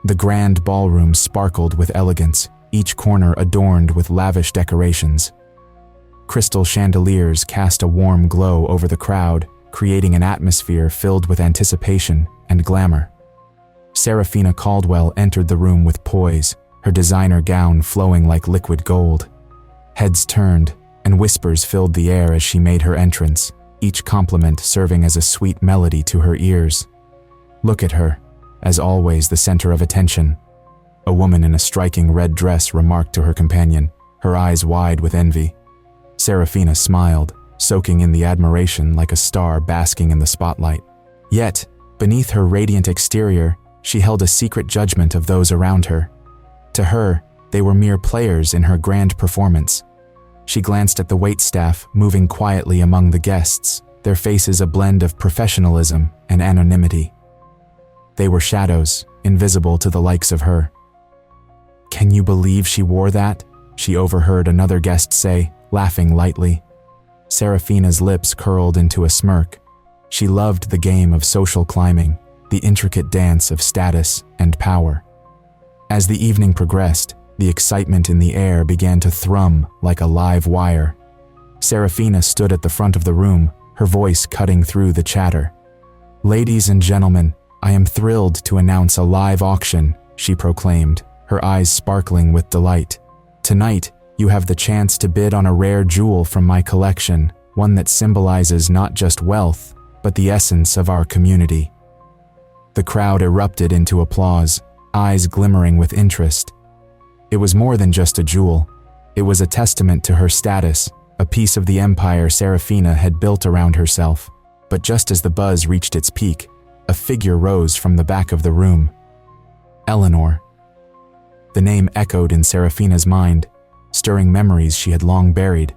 The grand ballroom sparkled with elegance, each corner adorned with lavish decorations. Crystal chandeliers cast a warm glow over the crowd, creating an atmosphere filled with anticipation and glamour. Serafina Caldwell entered the room with poise, her designer gown flowing like liquid gold. Heads turned, and whispers filled the air as she made her entrance, each compliment serving as a sweet melody to her ears. Look at her, as always the center of attention. A woman in a striking red dress remarked to her companion, her eyes wide with envy. Serafina smiled, soaking in the admiration like a star basking in the spotlight. Yet, beneath her radiant exterior, she held a secret judgment of those around her. To her, they were mere players in her grand performance. She glanced at the waitstaff moving quietly among the guests, their faces a blend of professionalism and anonymity. They were shadows, invisible to the likes of her. "Can you believe she wore that?" she overheard another guest say, laughing lightly. Serafina's lips curled into a smirk. She loved the game of social climbing, the intricate dance of status and power. As the evening progressed, the excitement in the air began to thrum like a live wire. Serafina stood at the front of the room, her voice cutting through the chatter. "Ladies and gentlemen, I am thrilled to announce a live auction," she proclaimed, her eyes sparkling with delight. "Tonight, you have the chance to bid on a rare jewel from my collection, one that symbolizes not just wealth, but the essence of our community." The crowd erupted into applause, eyes glimmering with interest. It was more than just a jewel. It was a testament to her status, a piece of the empire Serafina had built around herself. But just as the buzz reached its peak, a figure rose from the back of the room. Eleanor. The name echoed in Serafina's mind, stirring memories she had long buried.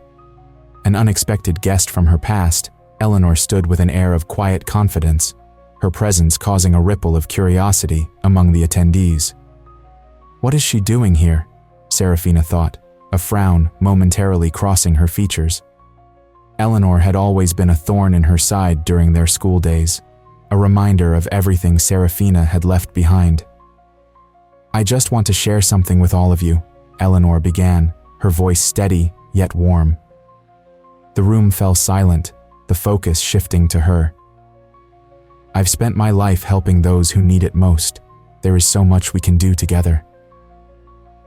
An unexpected guest from her past, Eleanor stood with an air of quiet confidence, her presence causing a ripple of curiosity among the attendees. What is she doing here? Serafina thought, a frown momentarily crossing her features. Eleanor had always been a thorn in her side during their school days, a reminder of everything Serafina had left behind. "I just want to share something with all of you," Eleanor began, her voice steady yet warm. The room fell silent, the focus shifting to her. "I've spent my life helping those who need it most. There is so much we can do together."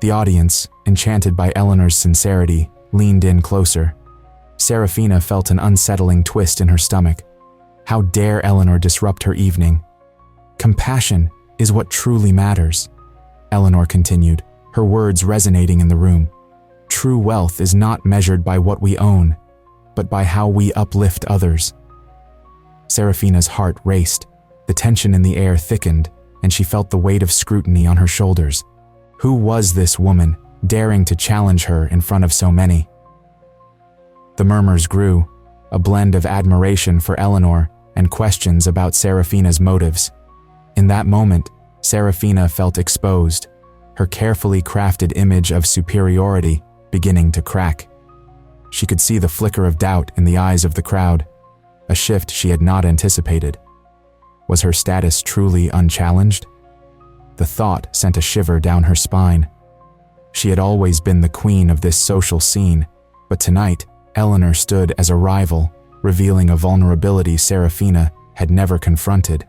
The audience, enchanted by Eleanor's sincerity, leaned in closer. Serafina felt an unsettling twist in her stomach. How dare Eleanor disrupt her evening? "Compassion is what truly matters," Eleanor continued, her words resonating in the room. "True wealth is not measured by what we own, but by how we uplift others." Serafina's heart raced, the tension in the air thickened, and she felt the weight of scrutiny on her shoulders. Who was this woman, daring to challenge her in front of so many? The murmurs grew, a blend of admiration for Eleanor and questions about Serafina's motives. In that moment, Serafina felt exposed, her carefully crafted image of superiority beginning to crack. She could see the flicker of doubt in the eyes of the crowd, a shift she had not anticipated. Was her status truly unchallenged? The thought sent a shiver down her spine. She had always been the queen of this social scene, but tonight, Eleanor stood as a rival, revealing a vulnerability Serafina had never confronted.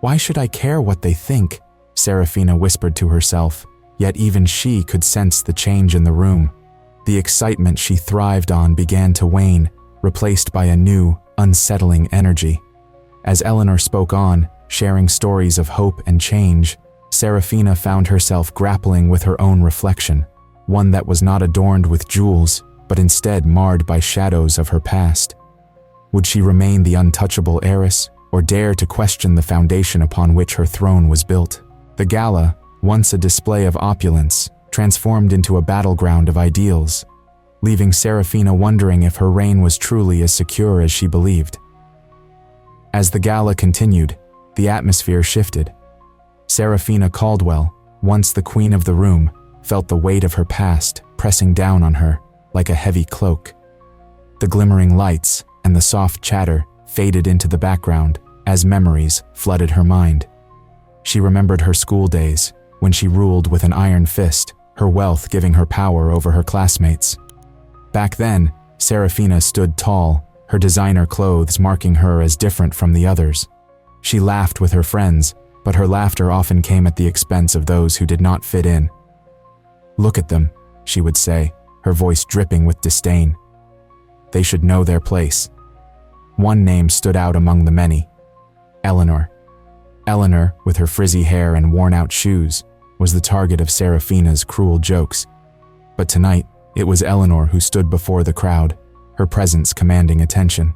"Why should I care what they think?" Serafina whispered to herself, yet even she could sense the change in the room. The excitement she thrived on began to wane, replaced by a new, unsettling energy. As Eleanor spoke on, sharing stories of hope and change, Serafina found herself grappling with her own reflection, one that was not adorned with jewels, but instead marred by shadows of her past. Would she remain the untouchable heiress, or dare to question the foundation upon which her throne was built? The gala, once a display of opulence, transformed into a battleground of ideals, leaving Serafina wondering if her reign was truly as secure as she believed. As the gala continued, the atmosphere shifted. Serafina Caldwell, once the queen of the room, felt the weight of her past pressing down on her like a heavy cloak. The glimmering lights and the soft chatter faded into the background as memories flooded her mind. She remembered her school days, when she ruled with an iron fist, her wealth giving her power over her classmates. Back then, Serafina stood tall, her designer clothes marking her as different from the others. She laughed with her friends, but her laughter often came at the expense of those who did not fit in. "Look at them," she would say, her voice dripping with disdain. "They should know their place." One name stood out among the many: Eleanor. Eleanor, with her frizzy hair and worn-out shoes, was the target of Serafina's cruel jokes. But tonight, it was Eleanor who stood before the crowd, her presence commanding attention.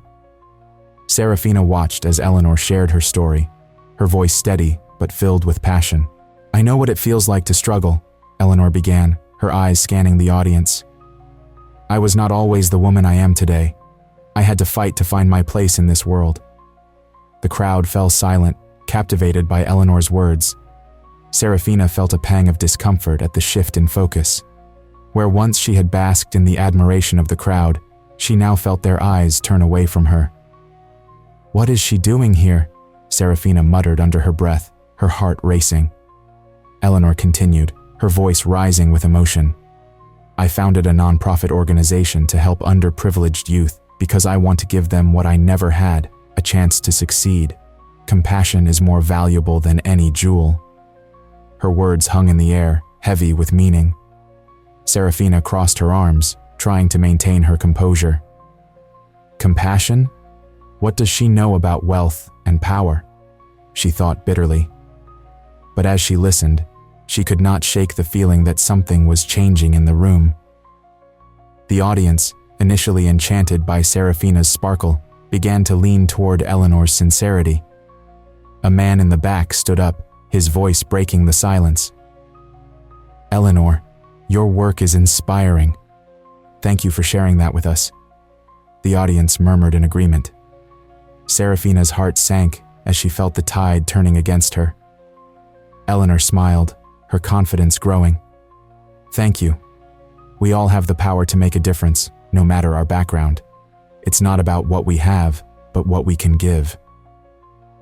Serafina watched as Eleanor shared her story, her voice steady but filled with passion. "I know what it feels like to struggle," Eleanor began, her eyes scanning the audience. "I was not always the woman I am today. I had to fight to find my place in this world." The crowd fell silent, captivated by Eleanor's words. Serafina felt a pang of discomfort at the shift in focus. Where once she had basked in the admiration of the crowd, she now felt their eyes turn away from her. "What is she doing here?" Serafina muttered under her breath, her heart racing. Eleanor continued, her voice rising with emotion. "I founded a nonprofit organization to help underprivileged youth because I want to give them what I never had, a chance to succeed. Compassion is more valuable than any jewel." Her words hung in the air, heavy with meaning. Serafina crossed her arms, trying to maintain her composure. Compassion? What does she know about wealth and power? She thought bitterly. But as she listened, she could not shake the feeling that something was changing in the room. The audience, initially enchanted by Serafina's sparkle, began to lean toward Eleanor's sincerity. A man in the back stood up, his voice breaking the silence. "Eleanor, your work is inspiring. Thank you for sharing that with us." The audience murmured in agreement. Serafina's heart sank as she felt the tide turning against her. Eleanor smiled, her confidence growing. "Thank you. We all have the power to make a difference, no matter our background. It's not about what we have, but what we can give."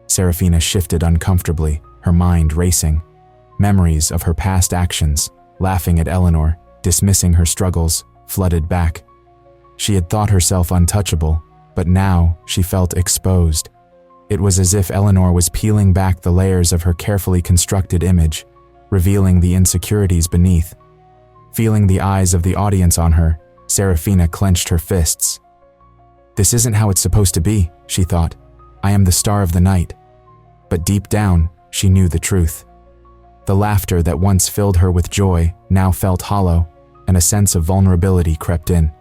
Serafina shifted uncomfortably, her mind racing. Memories of her past actions, laughing at Eleanor, dismissing her struggles, flooded back. She had thought herself untouchable, but now she felt exposed. It was as if Eleanor was peeling back the layers of her carefully constructed image, revealing the insecurities beneath. Feeling the eyes of the audience on her, Serafina clenched her fists. "This isn't how it's supposed to be," she thought. "I am the star of the night." But deep down, she knew the truth. The laughter that once filled her with joy now felt hollow, and a sense of vulnerability crept in.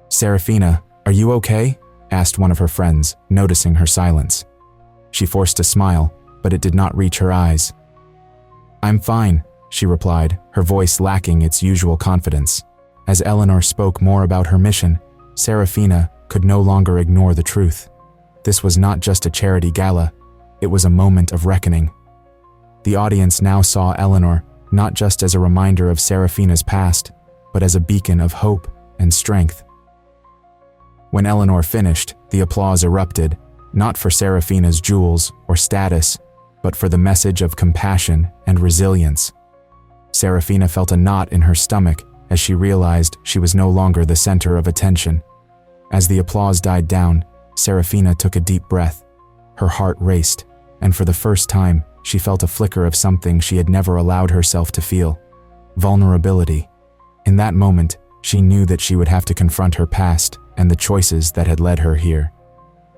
"Serafina, are you okay?" asked one of her friends, noticing her silence. She forced a smile, but it did not reach her eyes. "I'm fine," she replied, her voice lacking its usual confidence. As Eleanor spoke more about her mission, Serafina could no longer ignore the truth. This was not just a charity gala, it was a moment of reckoning. The audience now saw Eleanor not just as a reminder of Serafina's past, but as a beacon of hope and strength. When Eleanor finished, the applause erupted, not for Serafina's jewels or status, but for the message of compassion and resilience. Serafina felt a knot in her stomach as she realized she was no longer the center of attention. As the applause died down, Serafina took a deep breath. Her heart raced, and for the first time, she felt a flicker of something she had never allowed herself to feel: vulnerability. In that moment, she knew that she would have to confront her past and the choices that had led her here.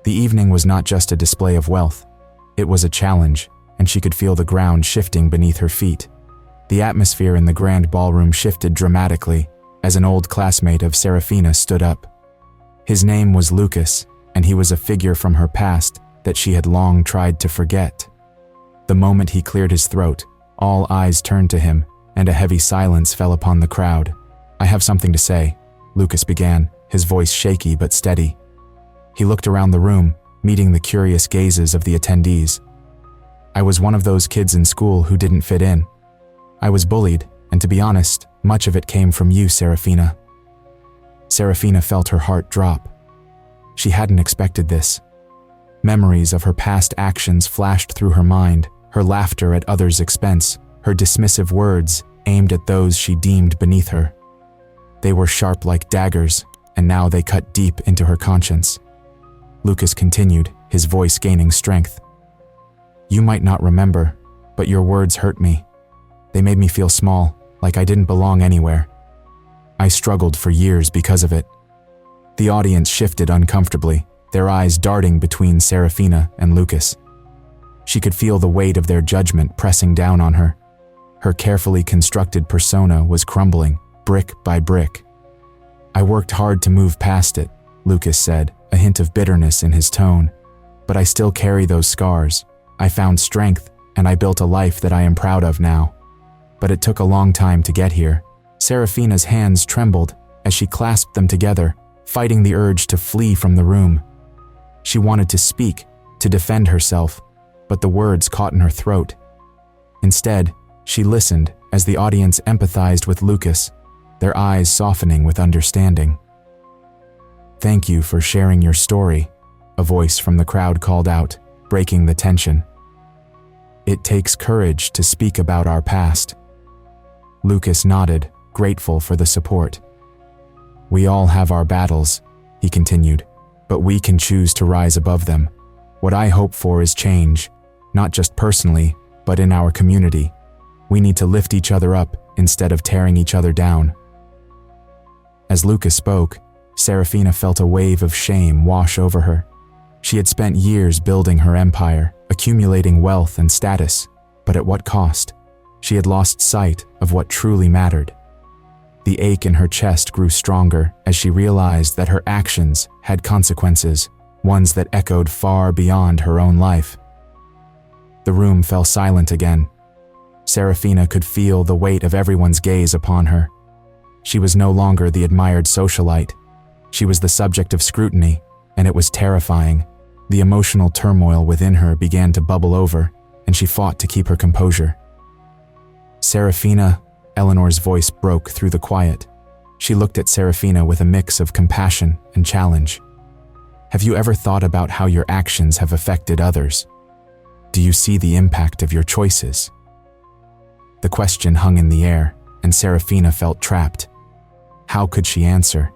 The evening was not just a display of wealth. It was a challenge, and she could feel the ground shifting beneath her feet. The atmosphere in the grand ballroom shifted dramatically as an old classmate of Serafina stood up. His name was Lucas, and he was a figure from her past that she had long tried to forget. The moment he cleared his throat, all eyes turned to him, and a heavy silence fell upon the crowd. "I have something to say," Lucas began, his voice shaky but steady. He looked around the room, meeting the curious gazes of the attendees. "I was one of those kids in school who didn't fit in. I was bullied, and to be honest, much of it came from you, Serafina." Serafina felt her heart drop. She hadn't expected this. Memories of her past actions flashed through her mind, her laughter at others' expense, her dismissive words aimed at those she deemed beneath her. They were sharp like daggers, and now they cut deep into her conscience. Lucas continued, his voice gaining strength. "You might not remember, but your words hurt me. They made me feel small, like I didn't belong anywhere. I struggled for years because of it." The audience shifted uncomfortably, their eyes darting between Serafina and Lucas. She could feel the weight of their judgment pressing down on her. Her carefully constructed persona was crumbling, brick by brick. "I worked hard to move past it," Lucas said, a hint of bitterness in his tone. "But I still carry those scars. I found strength, and I built a life that I am proud of now. But it took a long time to get here." Serafina's hands trembled as she clasped them together, fighting the urge to flee from the room. She wanted to speak, to defend herself, but the words caught in her throat. Instead, she listened as the audience empathized with Lucas, their eyes softening with understanding. "Thank you for sharing your story," a voice from the crowd called out, breaking the tension. "It takes courage to speak about our past." Lucas nodded, grateful for the support. "We all have our battles," he continued, "but we can choose to rise above them. What I hope for is change, not just personally, but in our community. We need to lift each other up instead of tearing each other down." As Lucas spoke, Serafina felt a wave of shame wash over her. She had spent years building her empire, accumulating wealth and status, but at what cost? She had lost sight of what truly mattered. The ache in her chest grew stronger as she realized that her actions had consequences, ones that echoed far beyond her own life. The room fell silent again. Serafina could feel the weight of everyone's gaze upon her. She was no longer the admired socialite. She was the subject of scrutiny, and it was terrifying. The emotional turmoil within her began to bubble over, and she fought to keep her composure. "Serafina," Eleanor's voice broke through the quiet. She looked at Serafina with a mix of compassion and challenge. "Have you ever thought about how your actions have affected others? Do you see the impact of your choices?" The question hung in the air, and Serafina felt trapped. How could she answer?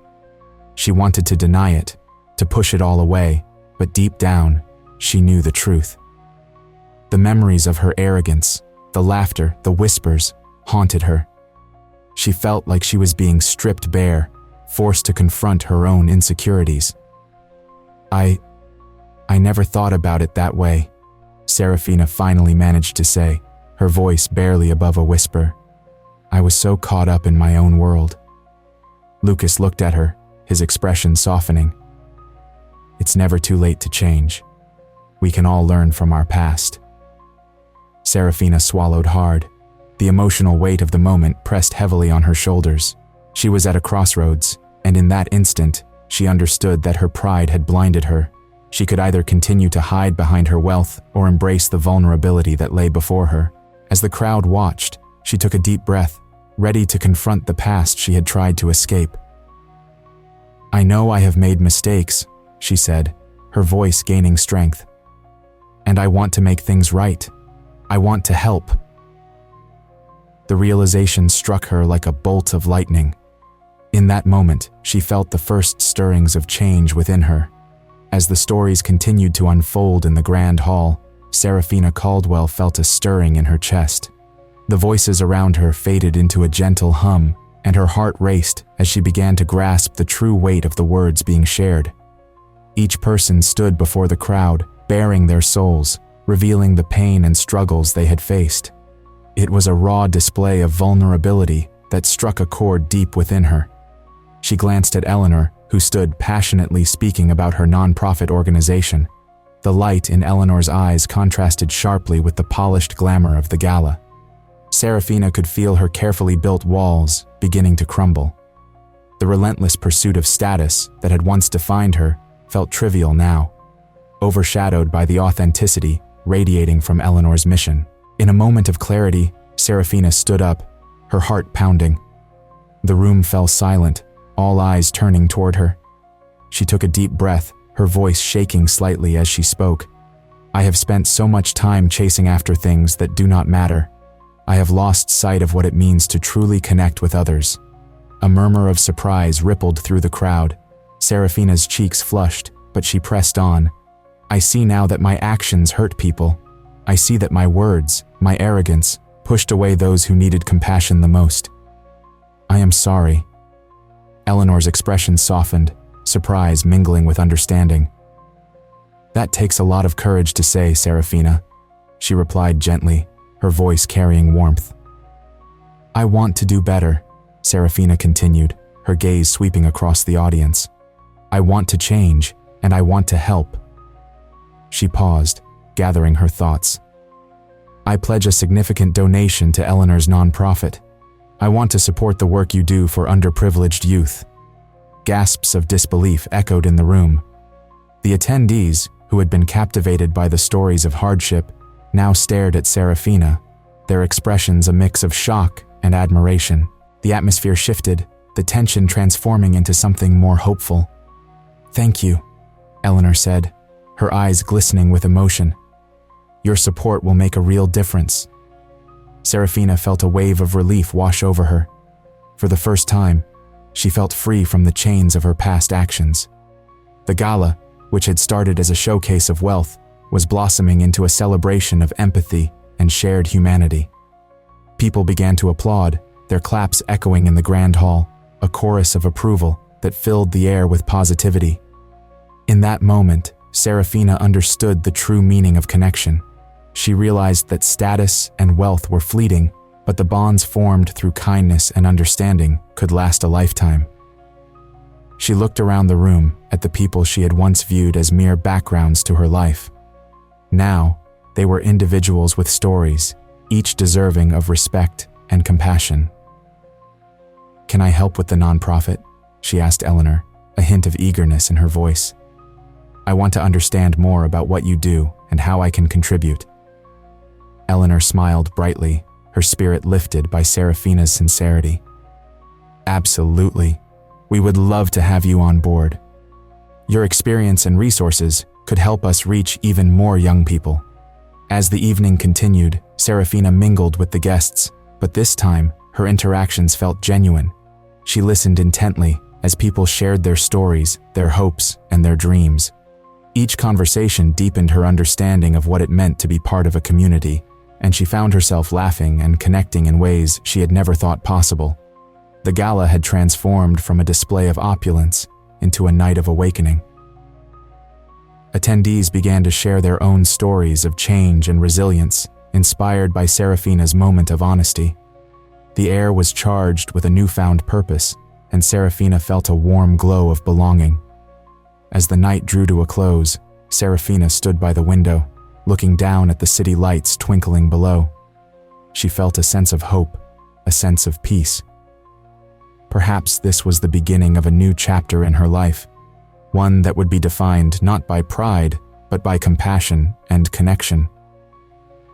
She wanted to deny it, to push it all away, but deep down, she knew the truth. The memories of her arrogance, the laughter, the whispers, haunted her. She felt like she was being stripped bare, forced to confront her own insecurities. I never thought about it that way," Serafina finally managed to say, her voice barely above a whisper. "I was so caught up in my own world." Lucas looked at her, his expression softening. "It's never too late to change. We can all learn from our past." Serafina swallowed hard. The emotional weight of the moment pressed heavily on her shoulders. She was at a crossroads, and in that instant, she understood that her pride had blinded her. She could either continue to hide behind her wealth or embrace the vulnerability that lay before her. As the crowd watched, she took a deep breath, ready to confront the past she had tried to escape. "I know I have made mistakes," she said, her voice gaining strength. "And I want to make things right. I want to help." The realization struck her like a bolt of lightning. In that moment, she felt the first stirrings of change within her. As the stories continued to unfold in the grand hall, Serafina Caldwell felt a stirring in her chest. The voices around her faded into a gentle hum, and her heart raced as she began to grasp the true weight of the words being shared. Each person stood before the crowd, baring their souls, revealing the pain and struggles they had faced. It was a raw display of vulnerability that struck a chord deep within her. She glanced at Eleanor, who stood passionately speaking about her nonprofit organization. The light in Eleanor's eyes contrasted sharply with the polished glamour of the gala. Serafina could feel her carefully built walls beginning to crumble. The relentless pursuit of status that had once defined her felt trivial now, overshadowed by the authenticity radiating from Eleanor's mission. In a moment of clarity, Serafina stood up, her heart pounding. The room fell silent, all eyes turning toward her. She took a deep breath, her voice shaking slightly as she spoke. "I have spent so much time chasing after things that do not matter. I have lost sight of what it means to truly connect with others." A murmur of surprise rippled through the crowd. Serafina's cheeks flushed, but she pressed on. "I see now that my actions hurt people. I see that my words, my arrogance, pushed away those who needed compassion the most. I am sorry." Eleanor's expression softened, surprise mingling with understanding. "That takes a lot of courage to say, Serafina," she replied gently, her voice carrying warmth. "I want to do better," Serafina continued, her gaze sweeping across the audience. "I want to change, and I want to help." She paused, gathering her thoughts. "I pledge a significant donation to Eleanor's nonprofit. I want to support the work you do for underprivileged youth." Gasps of disbelief echoed in the room. The attendees, who had been captivated by the stories of hardship, now stared at Serafina, their expressions a mix of shock and admiration. The atmosphere shifted, the tension transforming into something more hopeful. "Thank you," Eleanor said, her eyes glistening with emotion. "Your support will make a real difference." Serafina felt a wave of relief wash over her. For the first time, she felt free from the chains of her past actions. The gala, which had started as a showcase of wealth, was blossoming into a celebration of empathy and shared humanity. People began to applaud, their claps echoing in the grand hall, a chorus of approval that filled the air with positivity. In that moment, Serafina understood the true meaning of connection. She realized that status and wealth were fleeting, but the bonds formed through kindness and understanding could last a lifetime. She looked around the room at the people she had once viewed as mere backgrounds to her life. Now, they were individuals with stories, each deserving of respect and compassion. "Can I help with the nonprofit?" she asked Eleanor, a hint of eagerness in her voice. "I want to understand more about what you do and how I can contribute." Eleanor smiled brightly, her spirit lifted by Serafina's sincerity. "Absolutely. We would love to have you on board. Your experience and resources could help us reach even more young people." As the evening continued, Serafina mingled with the guests, but this time, her interactions felt genuine. She listened intently as people shared their stories, their hopes, and their dreams. Each conversation deepened her understanding of what it meant to be part of a community, and she found herself laughing and connecting in ways she had never thought possible. The gala had transformed from a display of opulence into a night of awakening. Attendees began to share their own stories of change and resilience, inspired by Serafina's moment of honesty. The air was charged with a newfound purpose, and Serafina felt a warm glow of belonging. As the night drew to a close, Serafina stood by the window, looking down at the city lights twinkling below. She felt a sense of hope, a sense of peace. Perhaps this was the beginning of a new chapter in her life, one that would be defined not by pride, but by compassion and connection.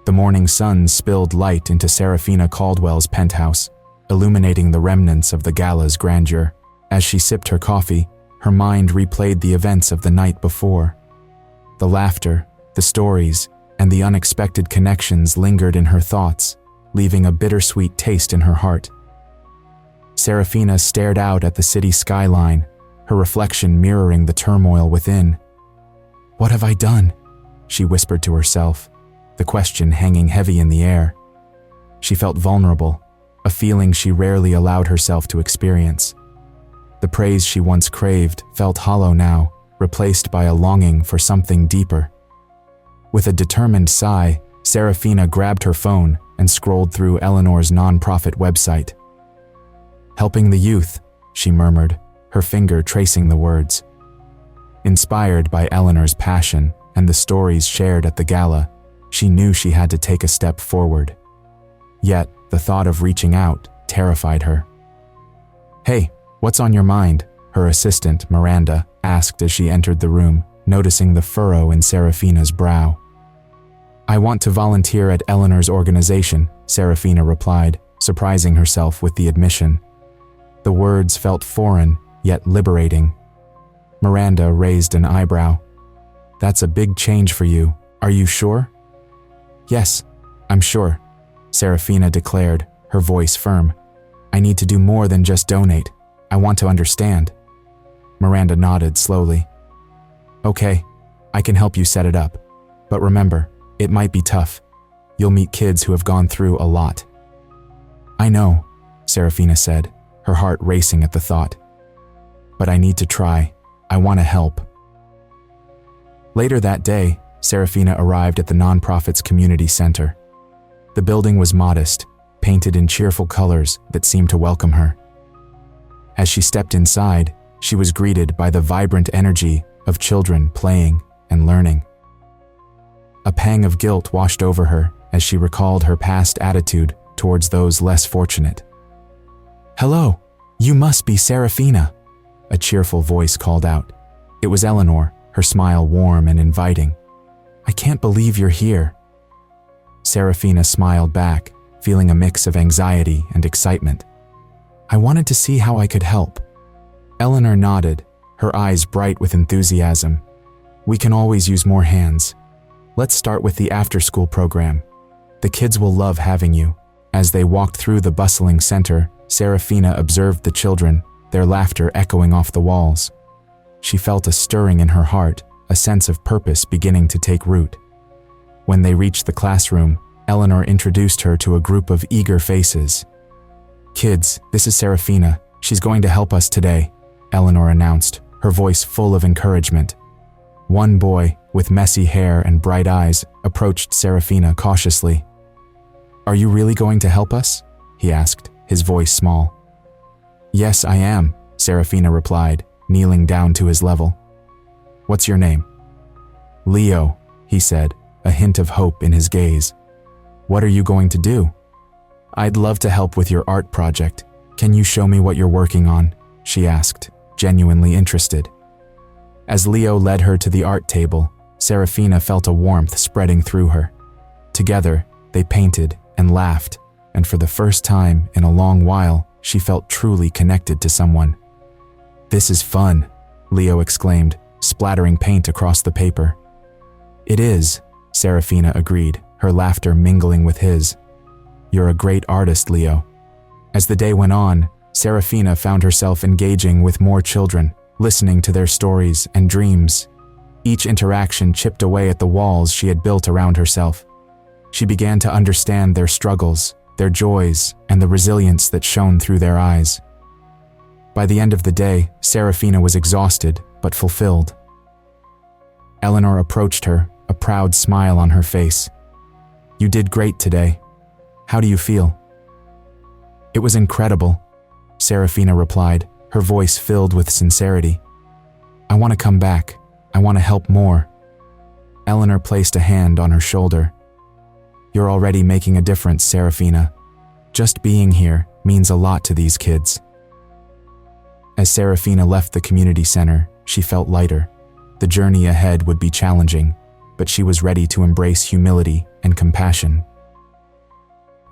The morning sun spilled light into Serafina Caldwell's penthouse, illuminating the remnants of the gala's grandeur. As she sipped her coffee, her mind replayed the events of the night before. The laughter, the stories, and the unexpected connections lingered in her thoughts, leaving a bittersweet taste in her heart. Serafina stared out at the city skyline, her reflection mirroring the turmoil within. "What have I done?" she whispered to herself, the question hanging heavy in the air. She felt vulnerable, a feeling she rarely allowed herself to experience. The praise she once craved felt hollow now, replaced by a longing for something deeper. With a determined sigh, Serafina grabbed her phone and scrolled through Eleanor's nonprofit website. "Helping the youth," she murmured, her finger tracing the words. Inspired by Eleanor's passion and the stories shared at the gala, she knew she had to take a step forward. Yet, the thought of reaching out terrified her. "Hey, what's on your mind?" her assistant, Miranda, asked as she entered the room, noticing the furrow in Serafina's brow. "I want to volunteer at Eleanor's organization," Serafina replied, surprising herself with the admission. The words felt foreign, yet liberating. Miranda raised an eyebrow. "That's a big change for you. Are you sure?" "Yes, I'm sure," Serafina declared, her voice firm. I need to do more than just donate. I want to understand. Miranda nodded slowly. Okay, I can help you set it up. But remember, it might be tough. You'll meet kids who have gone through a lot. I know, Serafina said, her heart racing at the thought. But I need to try. I want to help. Later that day, Serafina arrived at the nonprofit's community center. The building was modest, painted in cheerful colors that seemed to welcome her. As she stepped inside, she was greeted by the vibrant energy of children playing and learning. A pang of guilt washed over her as she recalled her past attitude towards those less fortunate. Hello, you must be Serafina, a cheerful voice called out. It was Eleanor, her smile warm and inviting. I can't believe you're here. Serafina smiled back, feeling a mix of anxiety and excitement. I wanted to see how I could help. Eleanor nodded, her eyes bright with enthusiasm. We can always use more hands. Let's start with the after-school program. The kids will love having you. As they walked through the bustling center, Serafina observed the children, their laughter echoing off the walls. She felt a stirring in her heart, a sense of purpose beginning to take root. When they reached the classroom, Eleanor introduced her to a group of eager faces. Kids, this is Serafina. She's going to help us today, Eleanor announced, her voice full of encouragement. One boy, with messy hair and bright eyes, approached Serafina cautiously. Are you really going to help us? He asked, his voice small. Yes, I am, Serafina replied, kneeling down to his level. What's your name? Leo, he said, a hint of hope in his gaze. What are you going to do? I'd love to help with your art project. Can you show me what you're working on? She asked, genuinely interested. As Leo led her to the art table, Serafina felt a warmth spreading through her. Together, they painted and laughed, and for the first time in a long while, she felt truly connected to someone. This is fun, Leo exclaimed, splattering paint across the paper. It is, Serafina agreed, her laughter mingling with his. You're a great artist, Leo. As the day went on, Serafina found herself engaging with more children, listening to their stories and dreams. Each interaction chipped away at the walls she had built around herself. She began to understand their struggles, their joys, and the resilience that shone through their eyes. By the end of the day, Serafina was exhausted but fulfilled. Eleanor approached her, a proud smile on her face. You did great today. How do you feel? It was incredible, Serafina replied, her voice filled with sincerity. I want to come back. I want to help more. Eleanor placed a hand on her shoulder. You're already making a difference, Serafina. Just being here means a lot to these kids. As Serafina left the community center, she felt lighter. The journey ahead would be challenging, but she was ready to embrace humility and compassion.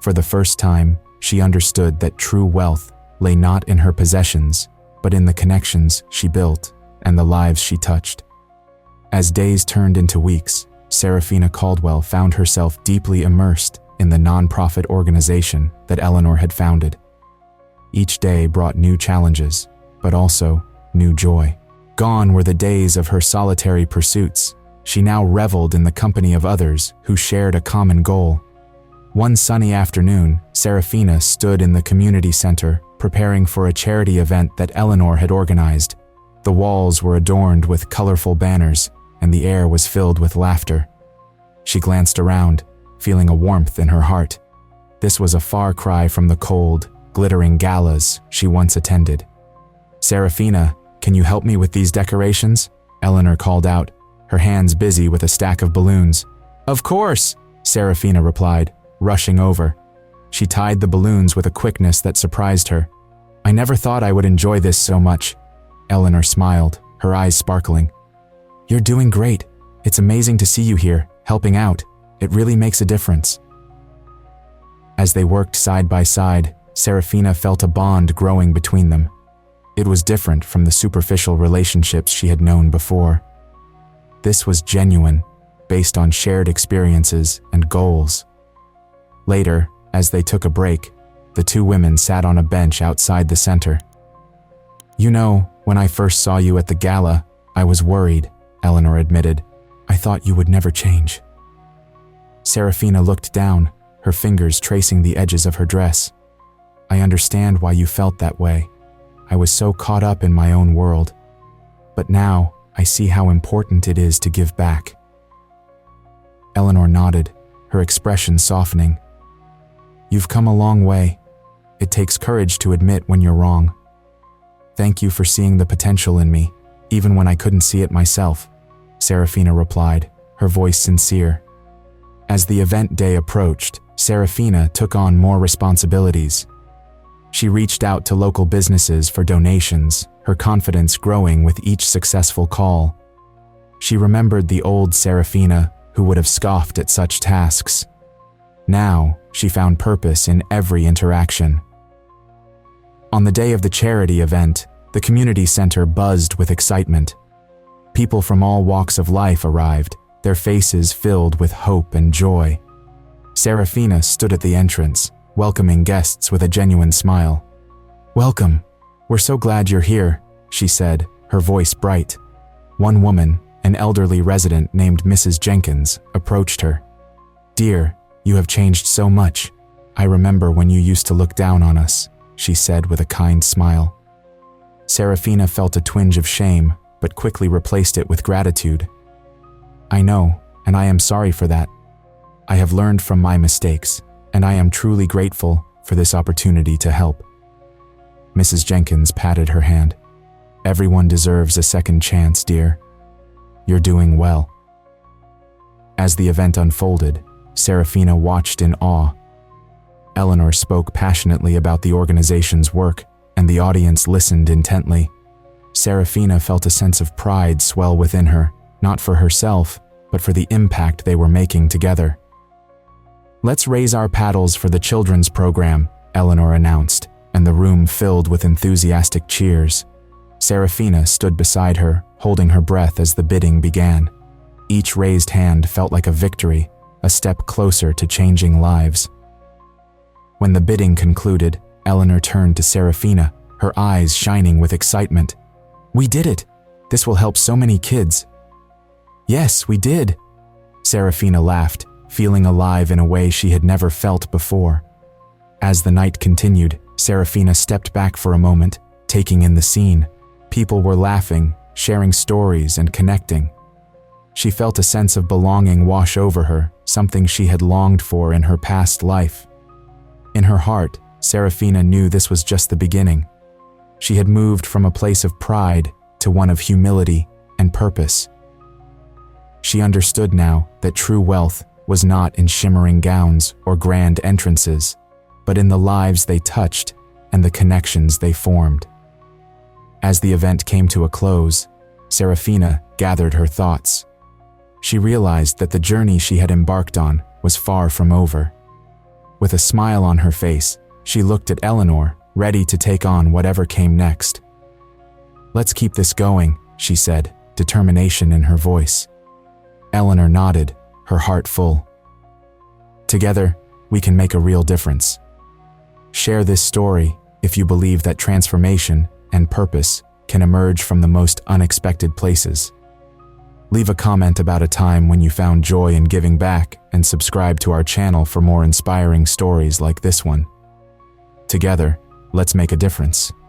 For the first time, she understood that true wealth lay not in her possessions, but in the connections she built and the lives she touched. As days turned into weeks, Serafina Caldwell found herself deeply immersed in the nonprofit organization that Eleanor had founded. Each day brought new challenges, but also new joy. Gone were the days of her solitary pursuits. She now reveled in the company of others who shared a common goal. One sunny afternoon, Serafina stood in the community center, preparing for a charity event that Eleanor had organized. The walls were adorned with colorful banners, and the air was filled with laughter. She glanced around, feeling a warmth in her heart. This was a far cry from the cold, glittering galas she once attended. Serafina, can you help me with these decorations? Eleanor called out, her hands busy with a stack of balloons. Of course, Serafina replied, rushing over. She tied the balloons with a quickness that surprised her. I never thought I would enjoy this so much. Eleanor smiled, her eyes sparkling. You're doing great. It's amazing to see you here, helping out. It really makes a difference. As they worked side by side, Serafina felt a bond growing between them. It was different from the superficial relationships she had known before. This was genuine, based on shared experiences and goals. Later, As they took a break, the two women sat on a bench outside the center. "You know, when I first saw you at the gala, I was worried," Eleanor admitted. "I thought you would never change." Serafina looked down, her fingers tracing the edges of her dress. "I understand why you felt that way. I was so caught up in my own world. But now, I see how important it is to give back." Eleanor nodded, her expression softening. "You've come a long way. It takes courage to admit when you're wrong. Thank you for seeing the potential in me, even when I couldn't see it myself," Serafina replied, her voice sincere. As the event day approached, Serafina took on more responsibilities. She reached out to local businesses for donations, her confidence growing with each successful call. She remembered the old Serafina, who would have scoffed at such tasks. Now, she found purpose in every interaction. On the day of the charity event, the community center buzzed with excitement. People from all walks of life arrived, their faces filled with hope and joy. Serafina stood at the entrance, welcoming guests with a genuine smile. "Welcome. We're so glad you're here," she said, her voice bright. One woman, an elderly resident named Mrs. Jenkins, approached her. "Dear, you have changed so much. I remember when you used to look down on us," she said with a kind smile. Serafina felt a twinge of shame, but quickly replaced it with gratitude. "I know, and I am sorry for that. I have learned from my mistakes, and I am truly grateful for this opportunity to help." Mrs. Jenkins patted her hand. "Everyone deserves a second chance, dear. You're doing well." As the event unfolded, Serafina watched in awe. Eleanor spoke passionately about the organization's work, and the audience listened intently. Serafina felt a sense of pride swell within her, not for herself, but for the impact they were making together. "Let's raise our paddles for the children's program," Eleanor announced, and the room filled with enthusiastic cheers. Serafina stood beside her, holding her breath as the bidding began. Each raised hand felt like a victory, a step closer to changing lives. When the bidding concluded, Eleanor turned to Serafina, her eyes shining with excitement. "We did it! This will help so many kids." "Yes, we did!" Serafina laughed, feeling alive in a way she had never felt before. As the night continued, Serafina stepped back for a moment, taking in the scene. People were laughing, sharing stories, and connecting. She felt a sense of belonging wash over her, something she had longed for in her past life. In her heart, Serafina knew this was just the beginning. She had moved from a place of pride to one of humility and purpose. She understood now that true wealth was not in shimmering gowns or grand entrances, but in the lives they touched and the connections they formed. As the event came to a close, Serafina gathered her thoughts. She realized that the journey she had embarked on was far from over. With a smile on her face, she looked at Eleanor, ready to take on whatever came next. "Let's keep this going," she said, determination in her voice. Eleanor nodded, her heart full. "Together, we can make a real difference." Share this story if you believe that transformation and purpose can emerge from the most unexpected places. Leave a comment about a time when you found joy in giving back, and subscribe to our channel for more inspiring stories like this one. Together, let's make a difference.